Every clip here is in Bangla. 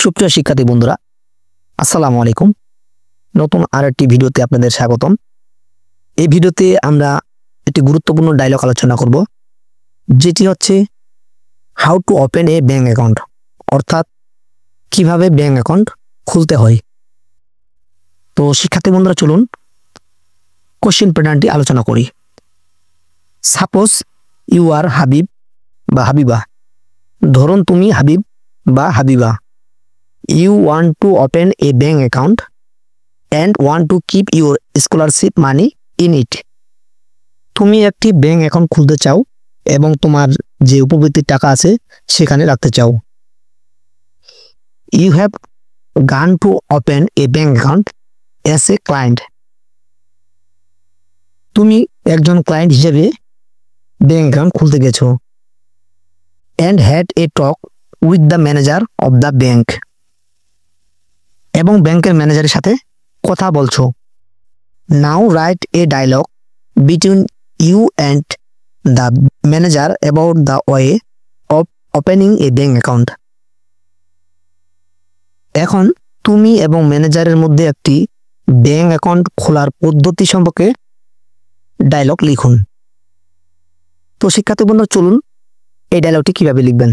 সুপ্রিয় শিক্ষার্থী বন্ধুরা, আসসালামু আলাইকুম। নতুন আরেকটি ভিডিওতে আপনাদের স্বাগতম। এই ভিডিওতে আমরা একটি গুরুত্বপূর্ণ ডায়লগ আলোচনা করব, যেটি হচ্ছে how to open A bank account, অর্থাৎ কিভাবে ব্যাংক অ্যাকাউন্ট খুলতে হয়। তো শিক্ষার্থী বন্ধুরা, চলুন কোশ্চেন প্যাটার্নটি আলোচনা করি। সাপোজ ইউ আর হাবিব বা হাবিবা। ধরুন তুমি হাবিব বা Habiba. You want to open a bank account and want to keep your scholarship money in it. তুমি একটি ব্যাংক অ্যাকাউন্ট খুলতে চাও এবং তোমার যে উপবৃত্তির টাকা আছে সেখানে রাখতে চাও। You have gone to open a bank account as a client. তুমি একজন ক্লায়েন্ট হিসেবে ব্যাংক অ্যাকাউন্ট খুলতে গেছো। And had a talk with the manager of the bank. এবং ব্যাংকের ম্যানেজারের সাথে কথা বলছো। Now write a dialogue between you and the manager about the way of opening a bank account. এখন তুমি এবং ম্যানেজারের মধ্যে একটি ব্যাংক অ্যাকাউন্ট খোলার পদ্ধতি সম্পর্কে ডায়লগ লিখুন। তো শিক্ষার্থী বন্ধু, চলুন এই ডায়লগটি কিভাবে লিখবেন।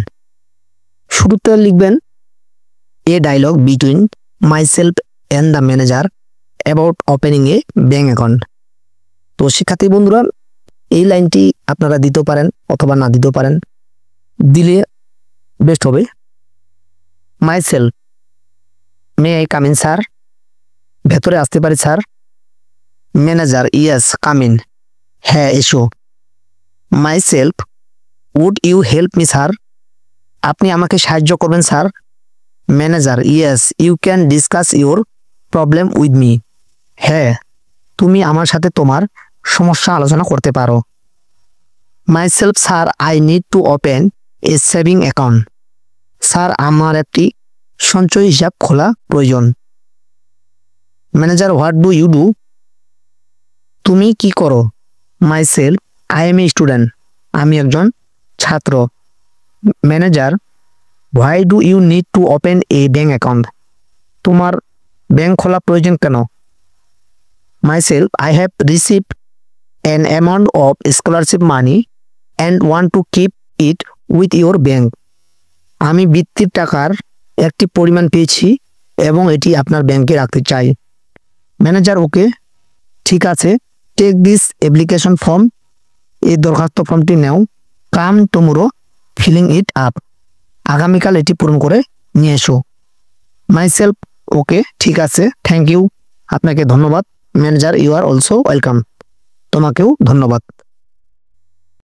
শুরুতে লিখবেন a dialogue between myself and the manager about opening a bank account. তো শিক্ষার্থী বন্ধুরা, এই লাইনটি আপনারা দিতে পারেন অথবা না দিতেও পারেন, দিলে বেস্ট হবে। Myself, may I come in sir? ভেতরে আসতে পারি sir? Manager, yes come in, হ্যাঁ এসো। Myself, would you help me sir? আপনি আমাকে সাহায্য করবেন sir? Manager, yes you can discuss your problem with me. হ্যাঁ, তুমি আমার সাথে তোমার সমস্যা আলোচনা করতে পারো। Myself, sir I need to open a saving account. Sir আমার একটি সঞ্চয় হিসাব খোলা প্রয়োজন। Manager, what do you do? তুমি কি করো? Myself, I M a student. আমি একজন ছাত্র। Manager, why do you need to open a bank account? তোমার ব্যাংক খোলা প্রয়োজন কেন? Myself, I have received an amount of scholarship money and want to keep it with your bank. আমি বৃত্তির টাকার একটি পরিমাণ পেয়েছি এবং এটি আপনার ব্যাংকে রাখতে চাই। ম্যানেজার, ওকে ঠিক আছে, টেক দিস অ্যাপ্লিকেশন ফর্ম। এই দরখাস্ত ফর্মটি নেও। Come tomorrow filling it up. আগামীকাল এটি পূরণ করে নিয়ে এসো। মাইসেলফ, ওকে ঠিক আছে, থ্যাংক ইউ, আপনাকে ধন্যবাদ। Manager, you are also welcome. তোমাকেও ধন্যবাদ।